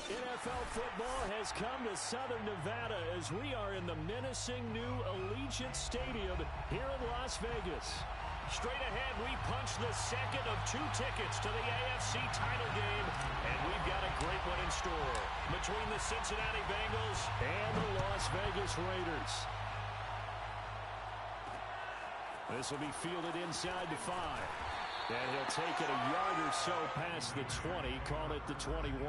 NFL football has come to Southern Nevada as we are in the menacing new Allegiant Stadium here in Las Vegas. Straight ahead, we punch the second of 2 tickets to the AFC title game, and we've got a great one in store between the Cincinnati Bengals and the Las Vegas Raiders. This will be fielded inside the 5. And he'll take it a yard or so past the 20, call it the 21.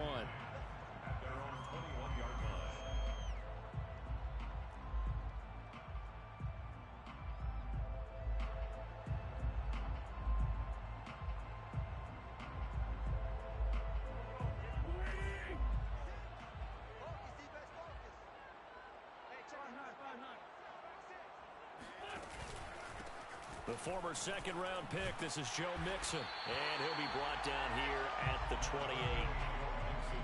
The former second-round pick, this is Joe Mixon. And he'll be brought down here at the 28.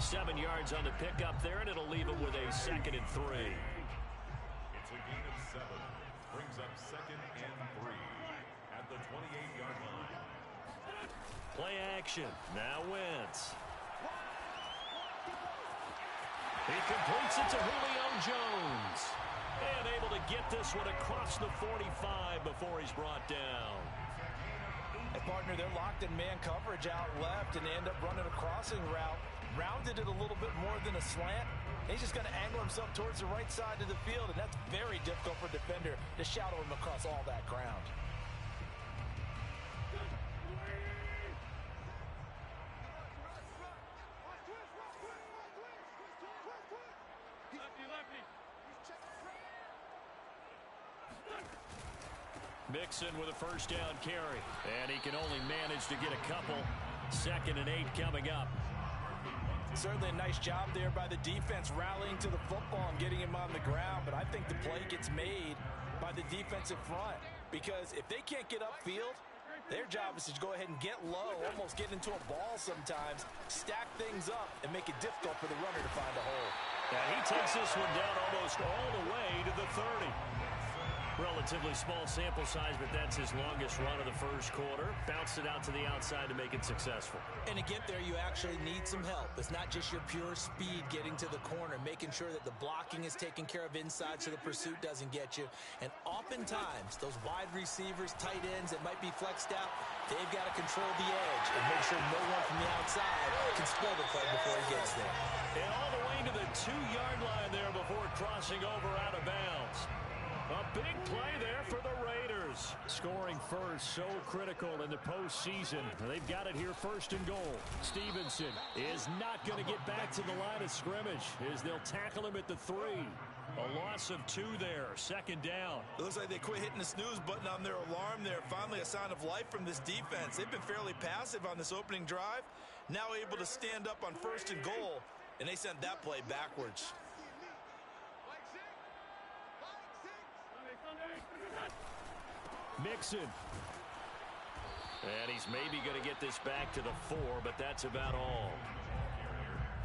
7 yards on the pickup there, and it'll leave him with a 2nd and 3. It's a gain of 7. Brings up 2nd and 3 at the 28-yard line. Play action. Now Wentz. He completes it to Julio Jones. And able to get this one across the 45 before he's brought down. Hey, partner, they're locked in man coverage out left, and they end up running a crossing route. Rounded it a little bit more than a slant. He's just going to angle himself towards the right side of the field, and that's very difficult for a defender to shadow him across all that ground. Mixon with a first down carry. And he can only manage to get a couple. 2nd and 8 coming up. Certainly a nice job there by the defense rallying to the football and getting him on the ground. But I think the play gets made by the defensive front. Because if they can't get upfield, their job is to go ahead and get low, almost get into a ball sometimes, stack things up, and make it difficult for the runner to find a hole. And he takes this one down almost all the way to the 30. Relatively small sample size, but that's his longest run of the first quarter. Bounced it out to the outside to make it successful. And to get there, you actually need some help. It's not just your pure speed getting to the corner, making sure that the blocking is taken care of inside so the pursuit doesn't get you. And oftentimes, those wide receivers, tight ends that might be flexed out, they've got to control the edge and make sure no one from the outside can spoil the play before he gets there. And all the way to the 2-yard line there before crossing over out of bounds. A big play there for the Raiders. Scoring first, so critical in the postseason. They've got it here 1st and goal. Stevenson is not going to get back to the line of scrimmage as they'll tackle him at the 3. A loss of 2 there. Second down. It looks like they quit hitting the snooze button on their alarm there. Finally a sign of life from this defense. They've been fairly passive on this opening drive. Now able to stand up on 1st and goal, and they sent that play backwards. Mixon. And he's maybe going to get this back to the 4, but that's about all.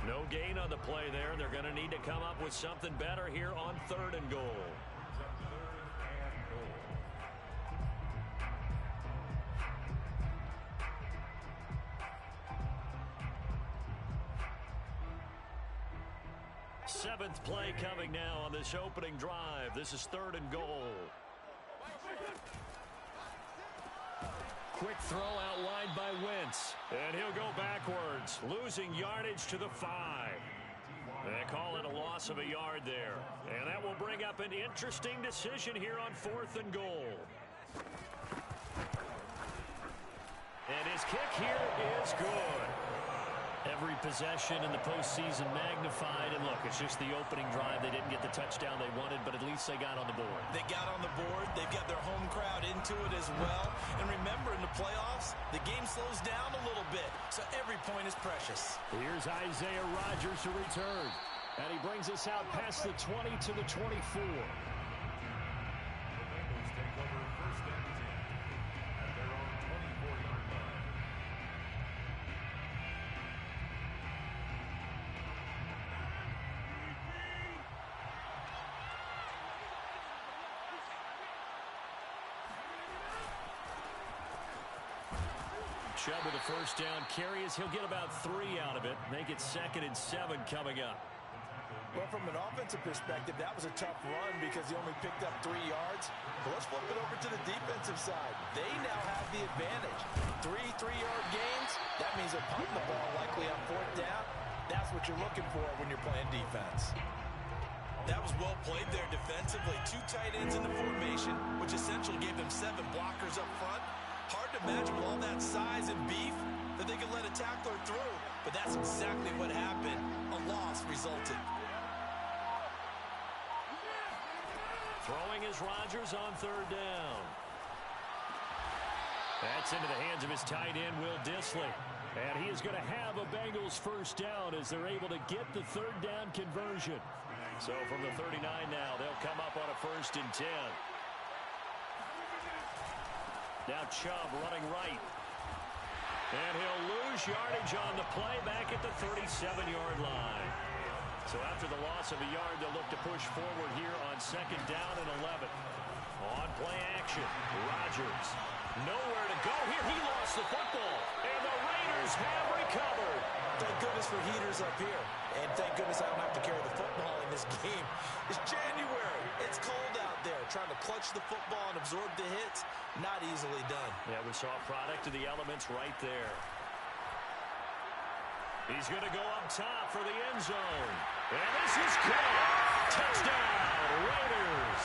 No gain on the play there. They're going to need to come up with something better here on 3rd and goal. Seventh play coming now on this opening drive. This is 3rd and goal. Quick throw outlined by Wentz. And he'll go backwards, losing yardage to the 5. They call it a loss of a yard there. And that will bring up an interesting decision here on 4th and goal. And his kick here is good. Every possession in the postseason magnified. And look, it's just the opening drive. They didn't get the touchdown they wanted, but at least they got on the board. They got on the board. They've got their home crowd into it as well. And remember, in the playoffs, the game slows down a little bit, so every point is precious. Here's Isaiah Rodgers to return. And he brings us out past the 20 to the 24. Chubb with a first down carry as he'll get about 3 out of it. Make it 2nd and 7 coming up. Well, from an offensive perspective, that was a tough run because he only picked up 3 yards. But let's flip it over to the defensive side. They now have the advantage. 3 3-yard gains. That means they're punting the ball likely on 4th down. That's what you're looking for when you're playing defense. That was well played there defensively. 2 tight ends in the formation, which essentially gave them 7 blockers up front. Hard to imagine with all that size and beef that they could let a tackler through. But that's exactly what happened. A loss resulted. Throwing is Rodgers on 3rd down. That's into the hands of his tight end, Will Dissly. And he is going to have a Bengals first down as they're able to get the 3rd down conversion. So from the 39 now, they'll come up on a 1st and 10. Now Chubb running right. And he'll lose yardage on the play back at the 37-yard line. So after the loss of a yard, they'll look to push forward here on 2nd down and 11. On play action, Rodgers. Nowhere to go here. He lost the football. And the Raiders have recovered. Thank goodness for heaters up here. And thank goodness I don't have to carry the football in this game. It's January. It's cold out there. Trying to clutch the football and absorb the hits, not easily done. Yeah, we saw a product of the elements right there. He's going to go up top for the end zone. And this is good. Touchdown, Raiders.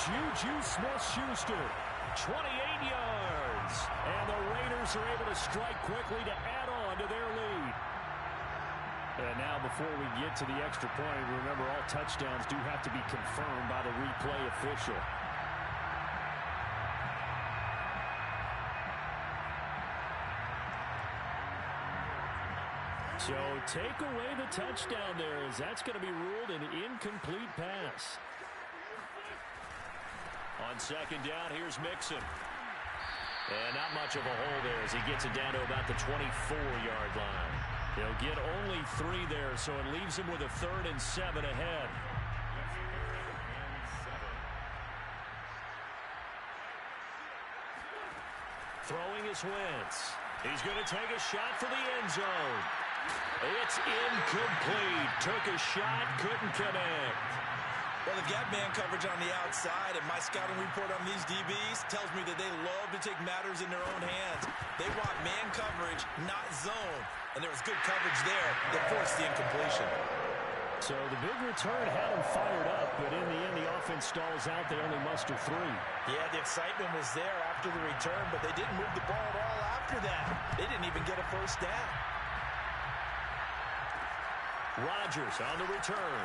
Juju Smith-Schuster, 28 yards. And the Raiders are able to strike quickly to add on to their lead. And now before we get to the extra point, remember all touchdowns do have to be confirmed by the replay official. So take away the touchdown there as that's going to be ruled an incomplete pass. On 2nd down, here's Mixon. And not much of a hole there as he gets it down to about the 24-yard line. He'll get only 3 there, so it leaves him with a 3rd and 7 ahead. Throwing is Wentz. He's going to take a shot for the end zone. It's incomplete. Took a shot, couldn't connect. Well, they've got man coverage on the outside, and my scouting report on these DBs tells me that they love to take matters in their own hands. They want man coverage, not zone. And there was good coverage there that forced the incompletion. So the big return had him fired up, but in the end, the offense stalls out. They only muster 3. Yeah, the excitement was there after the return, but they didn't move the ball at all after that. They didn't even get a first down. Rodgers on the return.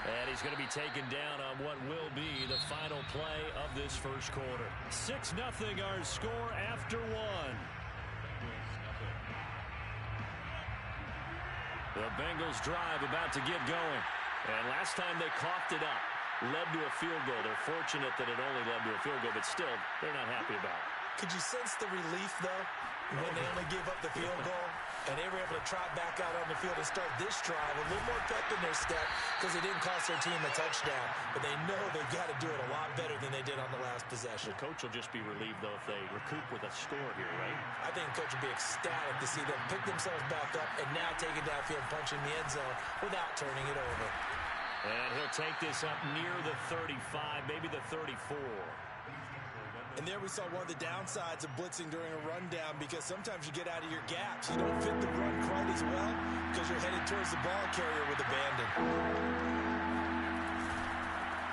And he's going to be taken down on what will be the final play of this first quarter. 6-0 our score after one. The Bengals drive about to get going. And last time they coughed it up, led to a field goal. They're fortunate that it only led to a field goal, but still, they're not happy about it. Could you sense the relief, though, when they only gave up the field goal? And they were able to trot back out on the field and start this drive a little more pep in their step because it didn't cost their team a touchdown. But they know they've got to do it a lot better than they did on the last possession. The coach will just be relieved, though, if they recoup with a score here, right? I think the coach will be ecstatic to see them pick themselves back up and now take it downfield, punching the end zone without turning it over. And he'll take this up near the 35, maybe the 34. And there we saw one of the downsides of blitzing during a rundown because sometimes you get out of your gaps. You don't fit the run quite as well because you're headed towards the ball carrier with abandon.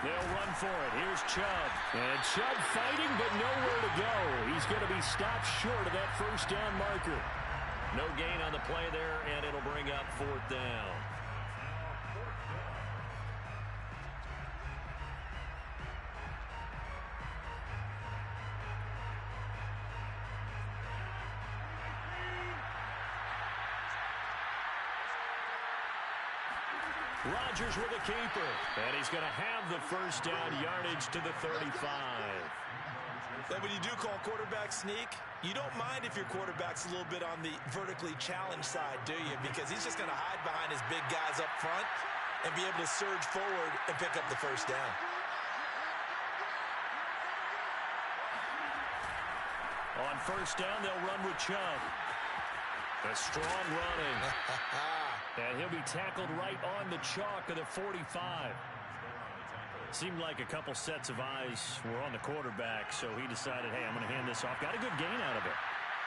They'll run for it. Here's Chubb. And Chubb fighting, but nowhere to go. He's going to be stopped short of that first down marker. No gain on the play there, and it'll bring up fourth down. Rodgers with a keeper. And he's going to have the first down, yardage to the 35. But when you do call quarterback sneak, you don't mind if your quarterback's a little bit on the vertically challenged side, do you? Because he's just going to hide behind his big guys up front and be able to surge forward and pick up the first down. On first down, they'll run with Chubb. A strong running. And he'll be tackled right on the chalk of the 45. Seemed like a couple sets of eyes were on the quarterback, so he decided, hey, I'm going to hand this off. Got a good gain out of it.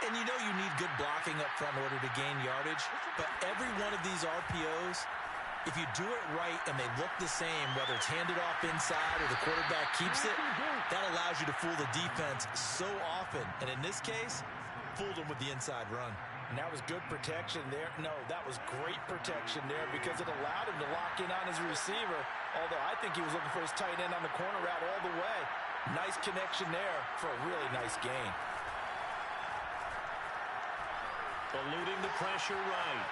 And you know you need good blocking up front in order to gain yardage, but every one of these RPOs, if you do it right and they look the same, whether it's handed off inside or the quarterback keeps it, that allows you to fool the defense so often. And in this case, fooled them with the inside run. And that was good protection there. No, that was great protection there because it allowed him to lock in on his receiver, although I think he was looking for his tight end on the corner route all the way. Nice connection there for a really nice gain. Eluding the pressure right.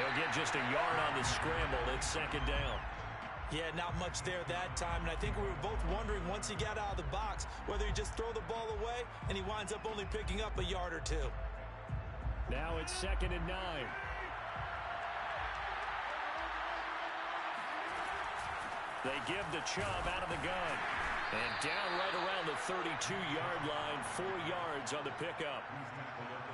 He'll get just a yard on the scramble. It's second down. Yeah, not much there that time, and I think we were both wondering once he got out of the box whether he just throw the ball away and he winds up only picking up a yard or two. Now it's 2nd and 9. They give to Chubb out of the gun. And down right around the 32-yard line, 4 yards on the pickup.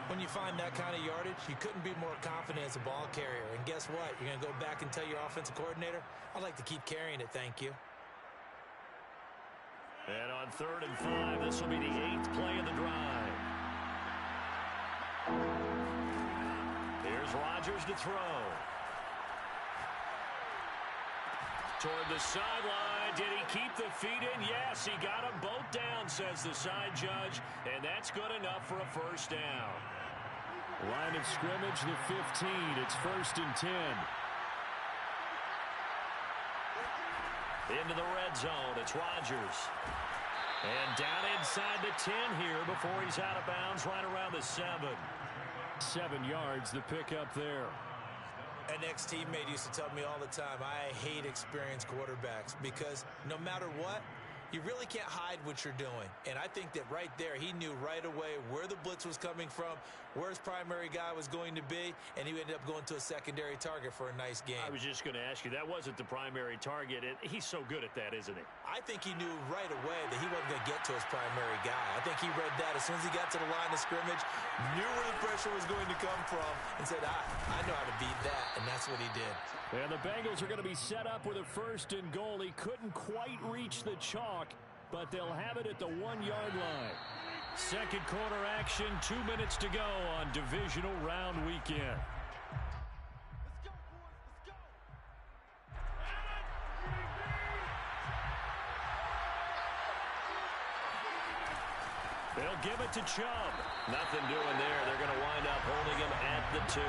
When you find that kind of yardage, you couldn't be more confident as a ball carrier. And guess what? You're going to go back and tell your offensive coordinator, I'd like to keep carrying it, thank you. And on 3rd and 5, this will be the 8th play of the drive. Here's Rodgers to throw. Toward the sideline. Did he keep the feet in? Yes, he got them both down, says the side judge. And that's good enough for a first down. Line of scrimmage, the 15. It's 1st and 10. Into the red zone. It's Rodgers. And down inside the 10 here before he's out of bounds right around the 7. 7 yards, the pickup there. An ex-teammate used to tell me all the time, I hate experienced quarterbacks because no matter what, you really can't hide what you're doing. And I think that right there, he knew right away where the blitz was coming from, where his primary guy was going to be, and he ended up going to a secondary target for a nice game. I was just going to ask you, that wasn't the primary target. He's so good at that, isn't he? I think he knew right away that he wasn't going to get to his primary guy. I think he read that as soon as he got to the line of scrimmage, knew where the pressure was going to come from, and said, I know how to beat that, and that's what he did. And the Bengals are going to be set up with a 1st and goal. He couldn't quite reach the chalk, but they'll have it at the 1-yard line. Second quarter action, 2 minutes to go on divisional round weekend. Let's go, boys. Let's go. They'll give it to Chubb. Nothing doing there. They're going to wind up holding him at the 2.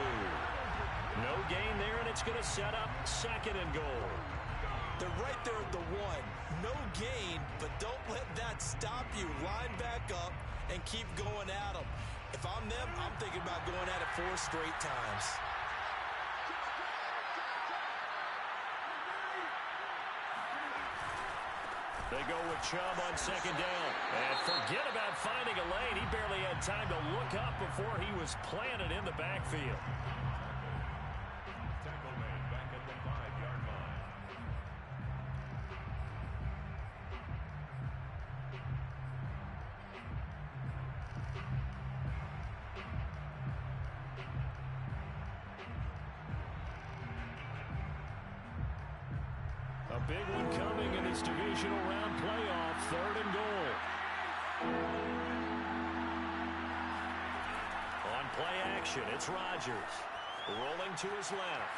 No gain there, and it's going to set up second and goal. They're right there at the one. No gain, but don't let that stop you. Line back up and keep going at them. If I'm them, I'm thinking about going at it 4 straight times. They go with Chubb on second down. And forget about finding a lane. He barely had time to look up before he was planted in the backfield. Tackle made back at the 5-yard line. A big one coming in this divisional round playoff. Third and goal. On play action, it's Rodgers. Rolling to his left.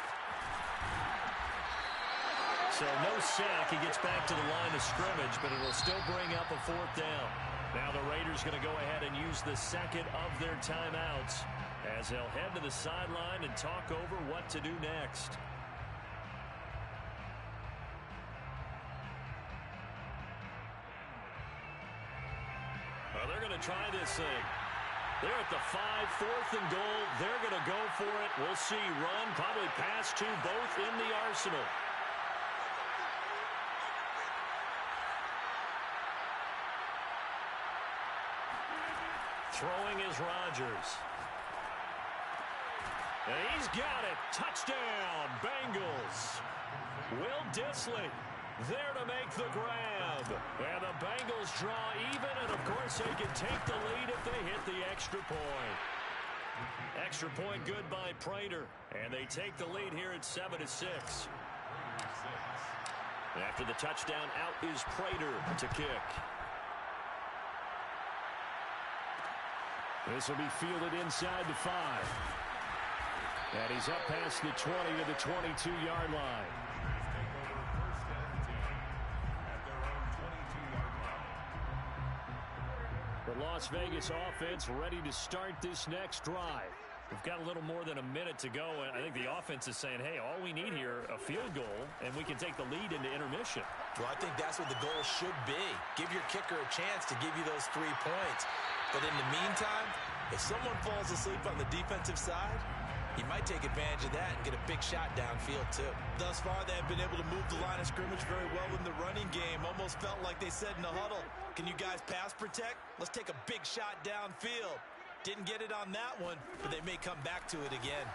So no sack. He gets back to the line of scrimmage, but it'll still bring up a 4th down. Now the Raiders going to go ahead and use the second of their timeouts as they'll head to the sideline and talk over what to do next. Well, they're going to try this thing. They're at the 5, 4th and goal. They're going to go for it. We'll see. Run, probably pass to both in the arsenal. Throwing is Rodgers. And he's got it. Touchdown, Bengals. Will Dissly there to make the grab. And the Bengals draw even, and of course they can take the lead if they hit the extra point. Extra point good by Prater. And they take the lead here at 7-6. After the touchdown, out is Prater to kick. This will be fielded inside the 5. And he's up past the 20 to the 22-yard line. The Las Vegas offense ready to start this next drive. We've got a little more than a minute to go, and I think the offense is saying, hey, all we need here, a field goal, and we can take the lead into intermission. Well, I think that's what the goal should be. Give your kicker a chance to give you those 3 points. But in the meantime, if someone falls asleep on the defensive side, he might take advantage of that and get a big shot downfield, too. Thus far, they have been able to move the line of scrimmage very well in the running game. Almost felt like they said in the huddle, can you guys pass protect? Let's take a big shot downfield. Didn't get it on that one, but they may come back to it again.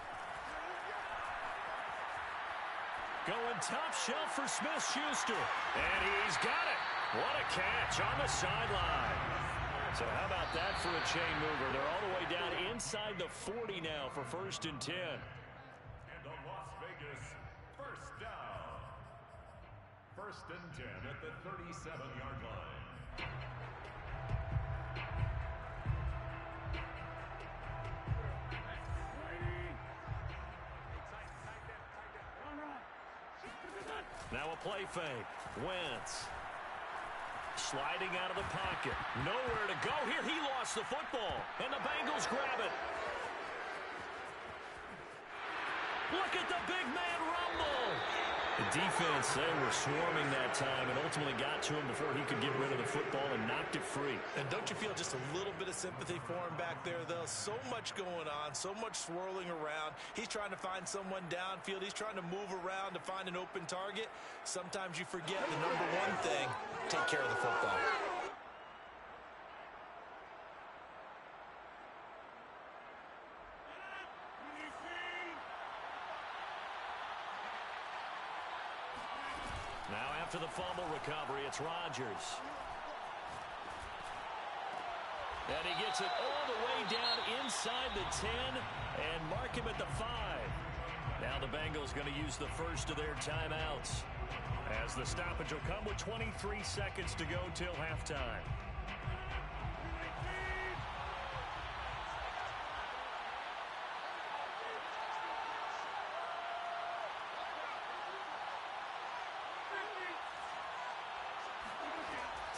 Going top shelf for Smith-Schuster. And he's got it. What a catch on the sideline. So how about that for a chain mover? They're all the way down inside the 40 now for 1st and 10. And a Las Vegas first down. 1st and 10 at the 37-yard line. Now a play fake. Wentz. Sliding out of the pocket. Nowhere to go here. He lost the football. And the Bengals grab it. Look at the big man rumble. The defense, they were swarming that time and ultimately got to him before he could get rid of the football and knocked it free. And don't you feel just a little bit of sympathy for him back there, though? So much going on, so much swirling around. He's trying to find someone downfield. He's trying to move around to find an open target. Sometimes you forget the number one thing, take care of the football. Now after the fumble recovery, it's Rodgers. And he gets it all the way down inside the 10 and mark him at the 5. Now the Bengals going to use the first of their timeouts as the stoppage will come with 23 seconds to go till halftime.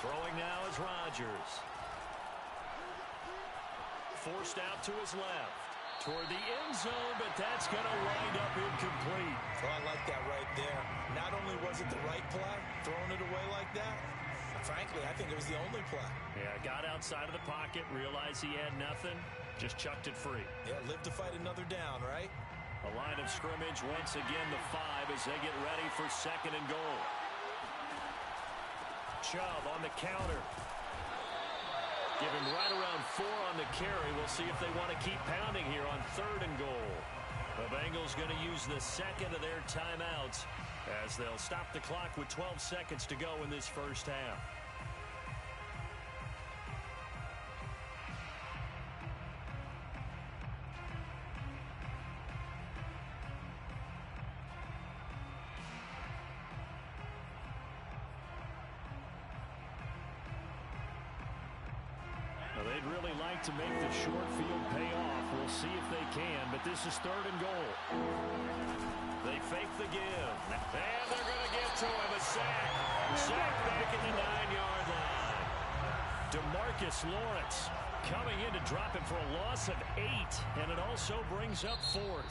Throwing now is Rodgers. Forced out to his left. toward the end zone, but that's going to wind up incomplete. Oh, I like that right there. Not only was it the right play, throwing it away like that, frankly, I think it was the only play. Yeah, got outside of the pocket, realized he had nothing, just chucked it free. Yeah, live to fight another down, right? A line of scrimmage, once again the 5 as they get ready for 2nd and goal. Chubb on the counter. Give him right around 4 on the carry. We'll see if they want to keep pounding here on 3rd and goal. The Bengals going to use the second of their timeouts as they'll stop the clock with 12 seconds to go in this first half. They'd really like to make the short field pay off. We'll see if they can, but this is 3rd and goal. They fake the give. And they're going to get to him. A sack. Sack back at the 9-yard line. DeMarcus Lawrence coming in to drop him for a loss of 8. And it also brings up 4th.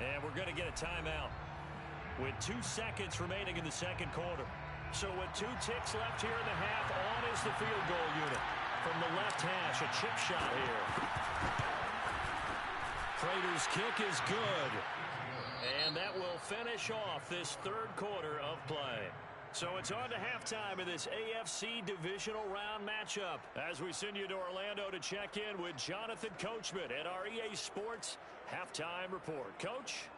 And we're going to get a timeout with 2 seconds remaining in the 2nd quarter. So with 2 ticks left here in the half, on is the field goal unit. From the left hash, a chip shot here. Prater's kick is good. And that will finish off this 3rd quarter of play. So it's on to halftime in this AFC divisional round matchup as we send you to Orlando to check in with Jonathan Coachman at our EA Sports Halftime Report. Coach?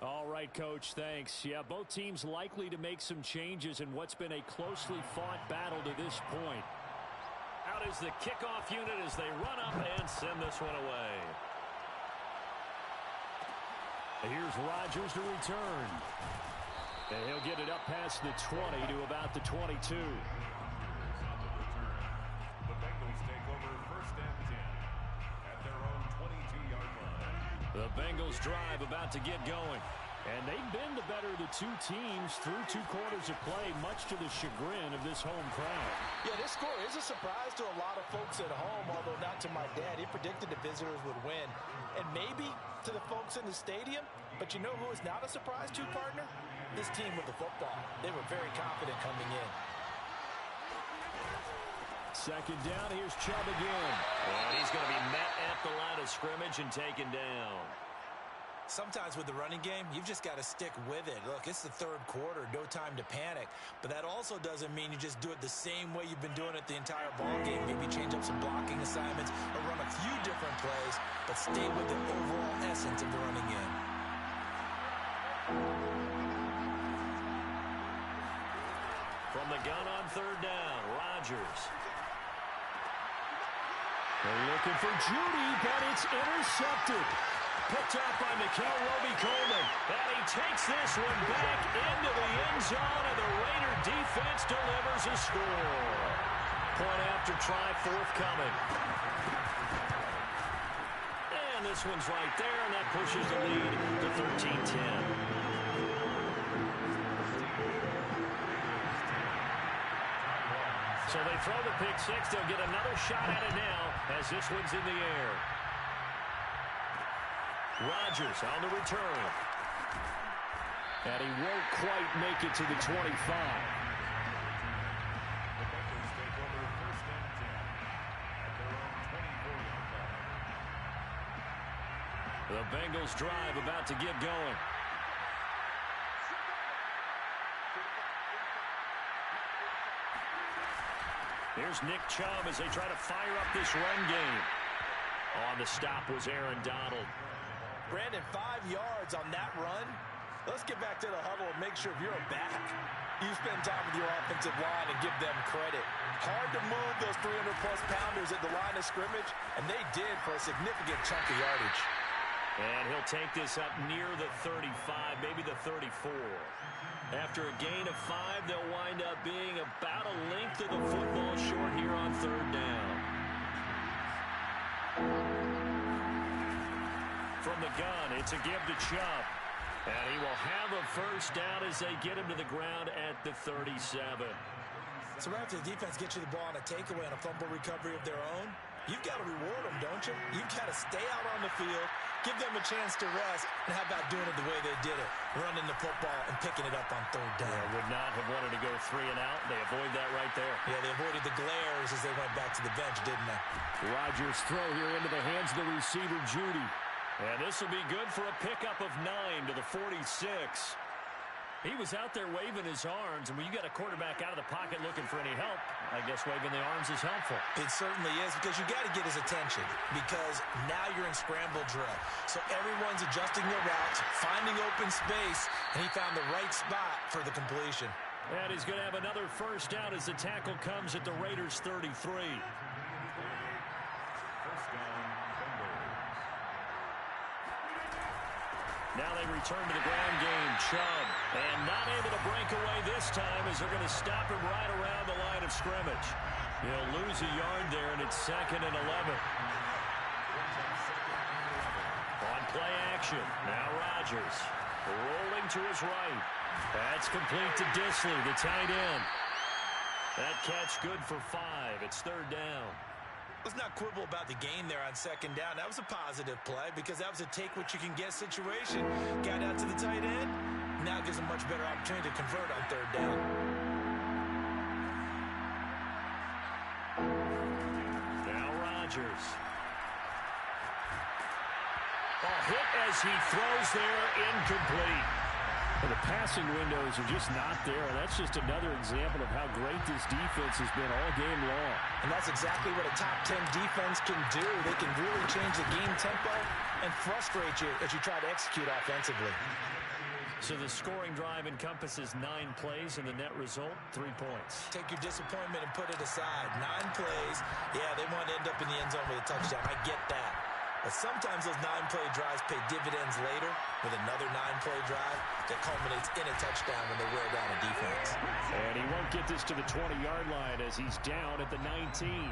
All right, Coach, thanks. Yeah, both teams likely to make some changes in what's been a closely fought battle to this point. Out is the kickoff unit as they run up and send this one away. Here's Rodgers to return. And he'll get it up past the 20 to about the 22. The Bengals take over 1st and 10 at their own 22-yard line. The Bengals drive about to get going. And they've been the better of the 2 teams through 2 quarters of play, much to the chagrin of this home crowd. Yeah, this score is a surprise to a lot of folks at home, although not to my dad. He predicted the visitors would win. And maybe to the folks in the stadium, but you know who is not a surprise to, partner? This team with the football. They were very confident coming in. 2nd down, here's Chubb again. And he's going to be met at the line of scrimmage and taken down. Sometimes with the running game, you've just got to stick with it. Look, it's the 3rd quarter, no time to panic. But that also doesn't mean you just do it the same way you've been doing it the entire ball game. Maybe change up some blocking assignments or run a few different plays, but stay with the overall essence of the running game. From the gun on 3rd down, Rodgers. They're looking for Judy, but it's intercepted. Picked up by Mikel Roby-Coleman. And he takes this one back into the end zone, and the Raider defense delivers a score. Point after try forthcoming. And this one's right there, and that pushes the lead to 13-10. So they throw the pick 6. They'll get another shot at it now as this one's in the air. Rodgers on the return. And he won't quite make it to the 25. The Bengals take over 1st and 10 at their own 24-yard line. The Bengals drive about to get going. Here's Nick Chubb as they try to fire up this run game. On the stop was Aaron Donald. Brandon, 5 yards on that run. Let's get back to the huddle and make sure if you're a back, you spend time with your offensive line and give them credit. Hard to move those 300-plus pounders at the line of scrimmage, and they did for a significant chunk of yardage. And he'll take this up near the 35, maybe the 34. After a gain of 5, they'll wind up being about a length of the football short here on 3rd down. From the gun, it's a give to Chubb. And he will have a first down as they get him to the ground at the 37. So right after the defense gets you the ball on a takeaway and a fumble recovery of their own, you've got to reward them, don't you? You've got to stay out on the field, give them a chance to rest, and how about doing it the way they did it, running the football and picking it up on third down. Yeah, would not have wanted to go 3 and out. They avoid that right there. Yeah, they avoided the glares as they went back to the bench, didn't they? Rodgers throw here into the hands of the receiver, Judy. And this will be good for a pickup of 9 to the 46. He was out there waving his arms, and when you got a quarterback out of the pocket looking for any help, I guess waving the arms is helpful. It certainly is, because you got to get his attention, because now you're in scramble drill. So everyone's adjusting their routes, finding open space, and he found the right spot for the completion. And he's going to have another first down as the tackle comes at the Raiders' 33. Now they return to the ground game. Chubb, and not able to break away this time as they're going to stop him right around the line of scrimmage. He'll lose a yard there, and it's 2nd and 11. On play action, now Rodgers rolling to his right. That's complete to Disley, the tight end. That catch good for 5. It's 3rd down. Let's not quibble about the gain there on 2nd down. That was a positive play because that was a take-what-you-can-get situation. Got out to the tight end. Now gives a much better opportunity to convert on 3rd down. Now Rodgers. A hit as he throws there, incomplete. And the passing windows are just not there. That's just another example of how great this defense has been all game long. And that's exactly what a top 10 defense can do. They can really change the game tempo and frustrate you as you try to execute offensively. So the scoring drive encompasses 9 plays, and the net result, 3 points. Take your disappointment and put it aside. 9 plays. Yeah, they want to end up in the end zone with a touchdown. I get that. But sometimes those 9-play drives pay dividends later with another 9-play drive that culminates in a touchdown when they wear down a defense. And he won't get this to the 20-yard line as he's down at the 19.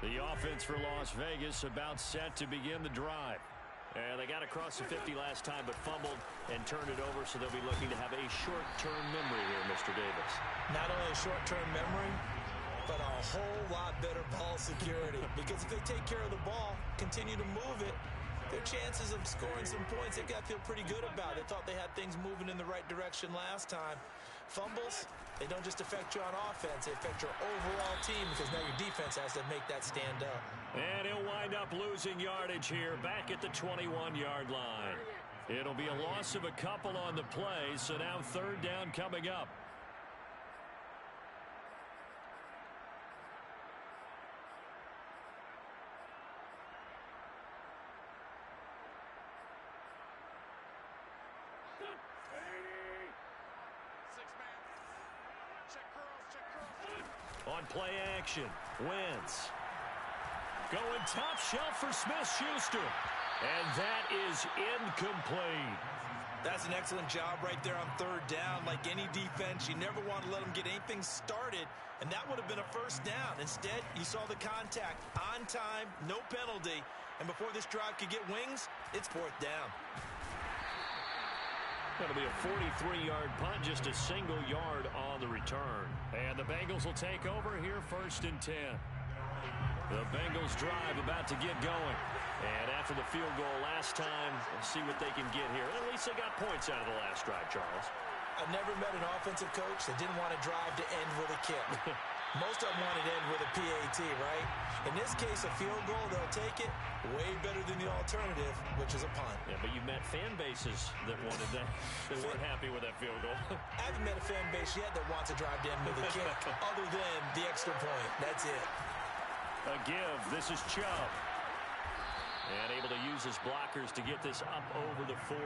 The offense for Las Vegas about set to begin the drive. And they got across the 50 last time, but fumbled and turned it over, so they'll be looking to have a short-term memory here, Mr. Davis. Not only a short-term memory, but a whole lot better ball security. Because if they take care of the ball, continue to move it, their chances of scoring some points, they've got to feel pretty good about it. They thought they had things moving in the right direction last time. Fumbles, they don't just affect you on offense, they affect your overall team because now your defense has to make that stand up. And he'll wind up losing yardage here back at the 21-yard line. It'll be a loss of a couple on the play, so now 3rd down coming up. On play action, Wentz. Going top shelf for Smith-Schuster. And that is incomplete. That's an excellent job right there on 3rd down. Like any defense, you never want to let them get anything started, and that would have been a first down. Instead, you saw the contact on time, no penalty, and before this drive could get wings, it's 4th down. That'll be a 43-yard punt, just a single yard on the return. And the Bengals will take over here 1st and 10. The Bengals drive about to get going. And after the field goal last time, we'll see what they can get here. At least they got points out of the last drive, Charles. I've never met an offensive coach that didn't want to drive to end with a kick. Most of them want it to end with a PAT, right? In this case, a field goal, they'll take it. Way better than the alternative, which is a punt. Yeah, but you've met fan bases that wanted that. They weren't happy with that field goal. I haven't met a fan base yet that wants to drive to end with a kick, other than the extra point. That's it. A give. This is Chubb. And able to use his blockers to get this up over the 40.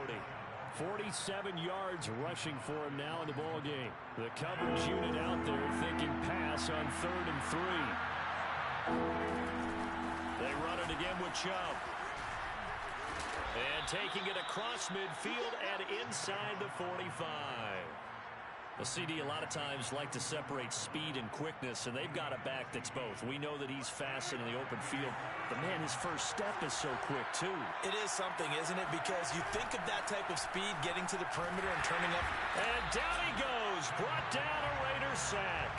47 yards rushing for him now in the ball game. The coverage unit out there thinking pass on 3rd and 3. They run it again with Chubb. And taking it across midfield and inside the 45. Well, CD, a lot of times like to separate speed and quickness, and they've got a back that's both. We know that he's fast in the open field, but, man, his first step is so quick, too. It is something, isn't it? Because you think of that type of speed getting to the perimeter and turning up. And down he goes. Brought down a Raiders sack.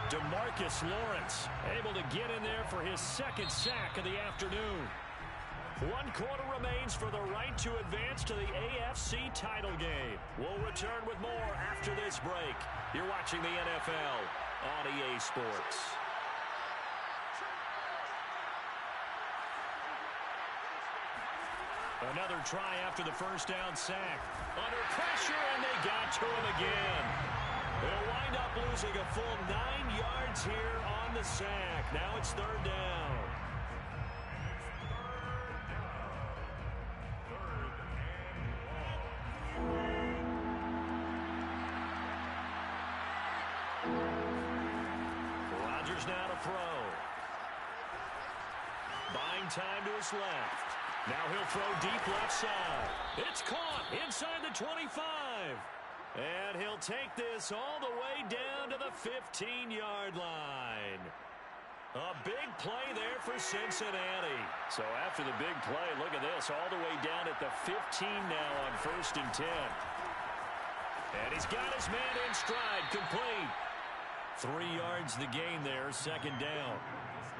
DeMarcus Lawrence able to get in there for his second sack of the afternoon. 1 quarter remains for the right to advance to the AFC title game. We'll return with more after this break. You're watching the NFL on EA Sports. Another try after the first down sack. Under pressure, and they got to him again. They'll wind up losing a full 9 yards here on the sack. Now it's third down. Now to throw. Buying time to his left. Now he'll throw deep left side. It's caught inside the 25. And he'll take this all the way down to the 15-yard line. A big play there for Cincinnati. So after the big play, look at this, all the way down at the 15 now on 1st and 10. And he's got his man in stride, complete. 3 yards the gain there, second down.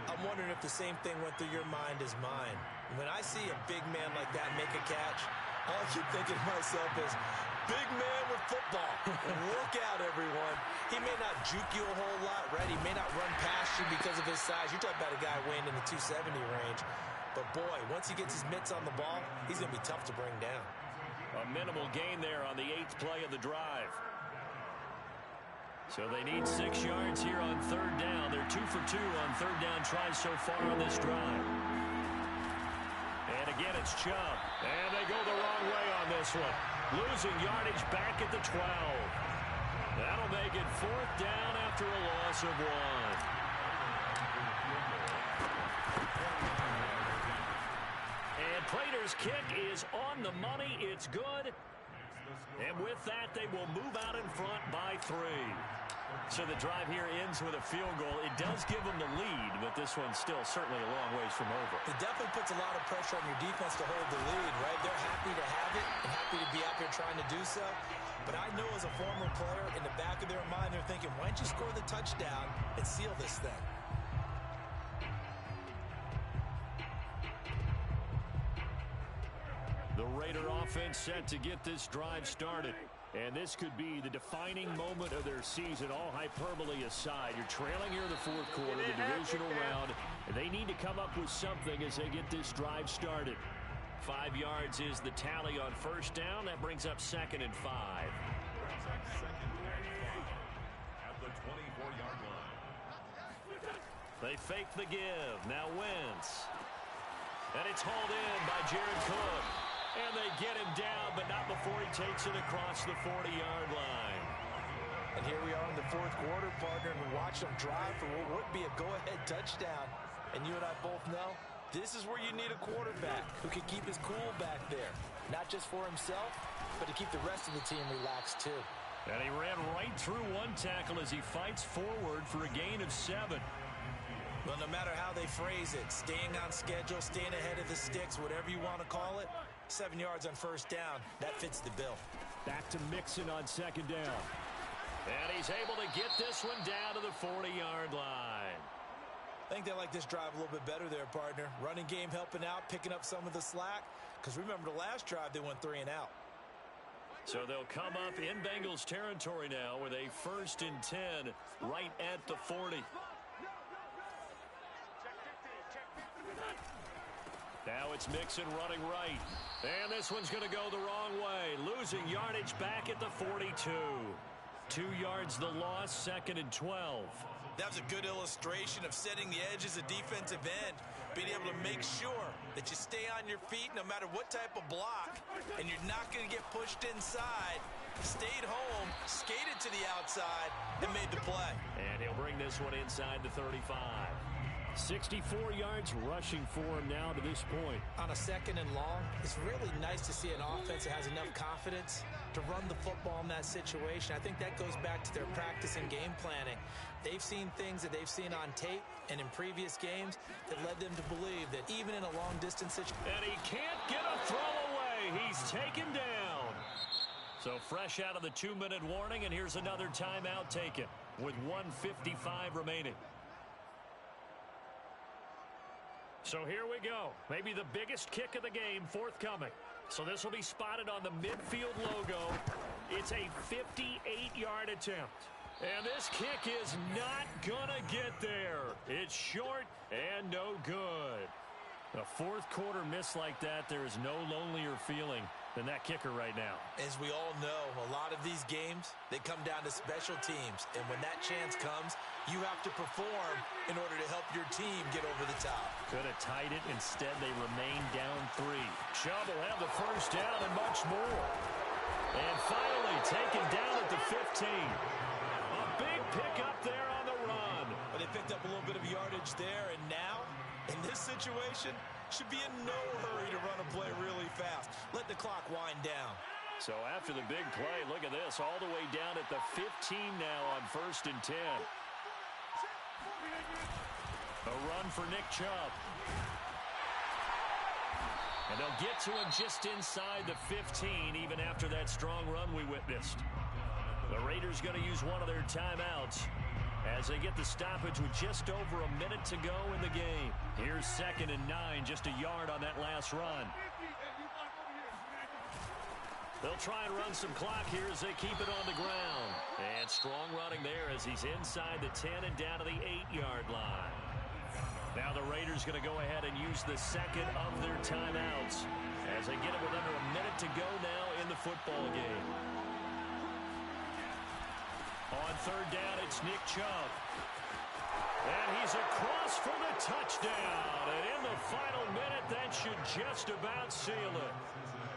I'm wondering if the same thing went through your mind as mine. When I see a big man like that make a catch, all I keep thinking to myself is, big man with football. Look out, everyone. He may not juke you a whole lot, right? He may not run past you because of his size. You're talking about a guy weighing in the 270 range. But, boy, once he gets his mitts on the ball, he's going to be tough to bring down. A minimal gain there on the 8th play of the drive. So they need 6 yards here on third down. They're 2 for 2 on third down tries so far on this drive. And again, it's Chubb. And they go the wrong way on this one. Losing yardage back at the 12. That'll make it 4th down after a loss of 1. And Prater's kick is on the money. It's good. And with that, they will move out in front by 3. So the drive here ends with a field goal. It does give them the lead, but this one's still certainly a long ways from over. It definitely puts a lot of pressure on your defense to hold the lead, right? They're happy to have it and happy to be out there trying to do so. But I know as a former player, in the back of their mind, they're thinking, why don't you score the touchdown and seal this thing? The Raider offense set to get this drive started. And this could be the defining moment of their season, all hyperbole aside. You're trailing here in the 4th quarter, the divisional round, and they need to come up with something as they get this drive started. 5 yards is the tally on first down. That brings up 2nd and 5. At the 24-yard line. They fake the give. Now Wentz. And it's hauled in by Jared Cook. And they get him down, but not before he takes it across the 40-yard line. And here we are in the 4th quarter, partner, and we watch them drive for what would be a go-ahead touchdown. And you and I both know this is where you need a quarterback who can keep his cool back there. Not just for himself, but to keep the rest of the team relaxed, too. And he ran right through one tackle as he fights forward for a gain of 7. Well, no matter how they phrase it, staying on schedule, staying ahead of the sticks, whatever you want to call it, 7 yards on first down, that fits the bill. Back to Mixon on second down. And he's able to get this one down to the 40-yard line. I think they like this drive a little bit better there, partner. Running game helping out, picking up some of the slack. Because remember the last drive, they went 3 and out. So they'll come up in Bengals territory now with a 1st and 10 right at the 40. Now it's Mixon running right. And this one's going to go the wrong way. Losing yardage back at the 42. 2 yards the loss, 2nd and 12. That was a good illustration of setting the edge as a defensive end. Being able to make sure that you stay on your feet no matter what type of block. And you're not going to get pushed inside. Stayed home, skated to the outside, and made the play. And he'll bring this one inside the 35. 64 yards rushing for him now to this point. On a 2nd and long, it's really nice to see an offense that has enough confidence to run the football in that situation. I think that goes back to their practice and game planning. They've seen things that they've seen on tape and in previous games that led them to believe that even in a long-distance situation... And he can't get a throw away. He's taken down. So fresh out of the 2-minute warning, and here's another timeout taken with 1:55 remaining. So here we go. Maybe the biggest kick of the game forthcoming. So this will be spotted on the midfield logo. It's a 58-yard attempt. And this kick is not going to get there. It's short and no good. A fourth quarter miss like that, there is no lonelier feeling than that kicker right now. As we all know, a lot of these games, they come down to special teams. And when that chance comes, you have to perform in order to help your team get over the top. Could have tied it. Instead, they remain down 3. Chubb will have the first down and much more. And finally taken down at the 15. A big pickup there on the run. But they picked up a little bit of yardage there, and now, in this situation, should be in no hurry to run a play really fast. Let the clock wind down. So after the big play, look at this, all the way down at the 15 now on 1st and 10. A run for Nick Chubb. And they'll get to him just inside the 15, even after that strong run we witnessed. The Raiders going to use one of their timeouts as they get the stoppage with just over a minute to go in the game. Here's 2nd and 9, just a yard on that last run. They'll try and run some clock here as they keep it on the ground. And strong running there as he's inside the 10 and down to the 8-yard line. Now the Raiders going to go ahead and use the second of their timeouts as they get it with under a minute to go now in the football game. On 3rd down, it's Nick Chubb. And he's across for the touchdown. And in the final minute, that should just about seal it.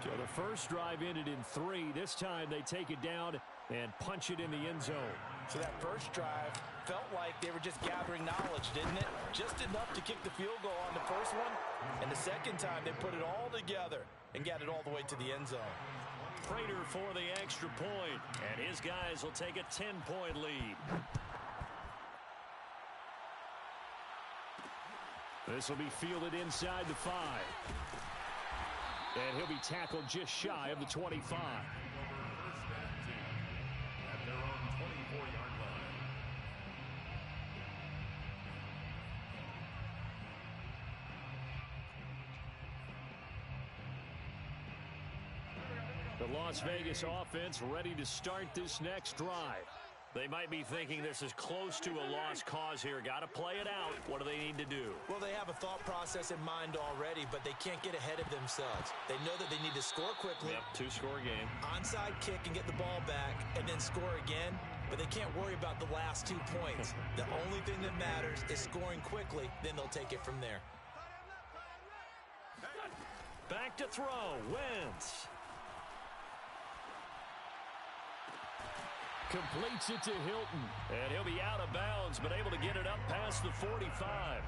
So the first drive ended in 3. This time they take it down and punch it in the end zone. So that first drive felt like they were just gathering knowledge, didn't it? Just enough to kick the field goal on the first one. And the second time, they put it all together and got it all the way to the end zone. Prater for the extra point, and his guys will take a 10-point lead. This will be fielded inside the 5. And he'll be tackled just shy of the 25. At their own 24-yard line. The Las Vegas offense ready to start this next drive. They might be thinking this is close to a lost cause here. Got to play it out. What do they need to do? Well, they have a thought process in mind already, but they can't get ahead of themselves. They know that they need to score quickly. Yep, 2-score game. Onside kick and get the ball back and then score again. But they can't worry about the last 2 points. The only thing that matters is scoring quickly. Then they'll take it from there. Back to throw. Wentz. Completes it to Hilton. And he'll be out of bounds, but able to get it up past the 45.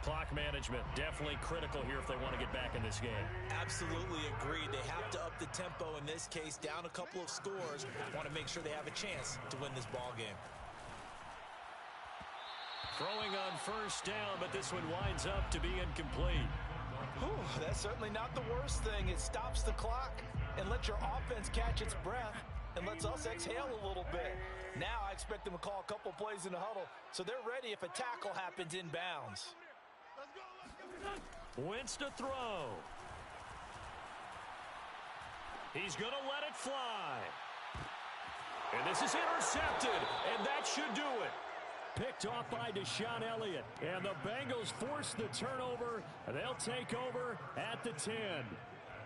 Clock management definitely critical here if they want to get back in this game. Absolutely agreed. They have to up the tempo in this case, down a couple of scores. Want to make sure they have a chance to win this ball game. Throwing on 1st down, but this one winds up to be incomplete. Whew, that's certainly not the worst thing. It stops the clock and lets your offense catch its breath and lets us exhale a little bit. Now I expect them to call a couple plays in the huddle, so they're ready if a tackle happens inbounds. Wentz to throw. He's going to let it fly. And this is intercepted, and that should do it. Picked off by Deshaun Elliott, and the Bengals force the turnover. They'll take over at the 10.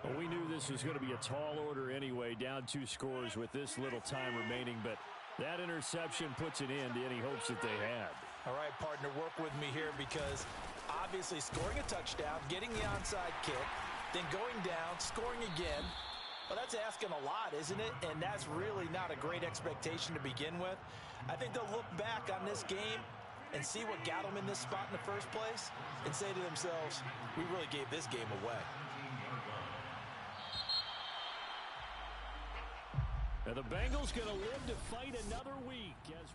Well, we knew this was going to be a tall order anyway, down 2 scores with this little time remaining, but that interception puts an end to any hopes that they had. All right, partner, work with me here because obviously scoring a touchdown, getting the onside kick, then going down, scoring again, well, that's asking a lot, isn't it? And that's really not a great expectation to begin with. I think they'll look back on this game and see what got them in this spot in the first place and say to themselves, we really gave this game away. And the Bengals going to live to fight another week as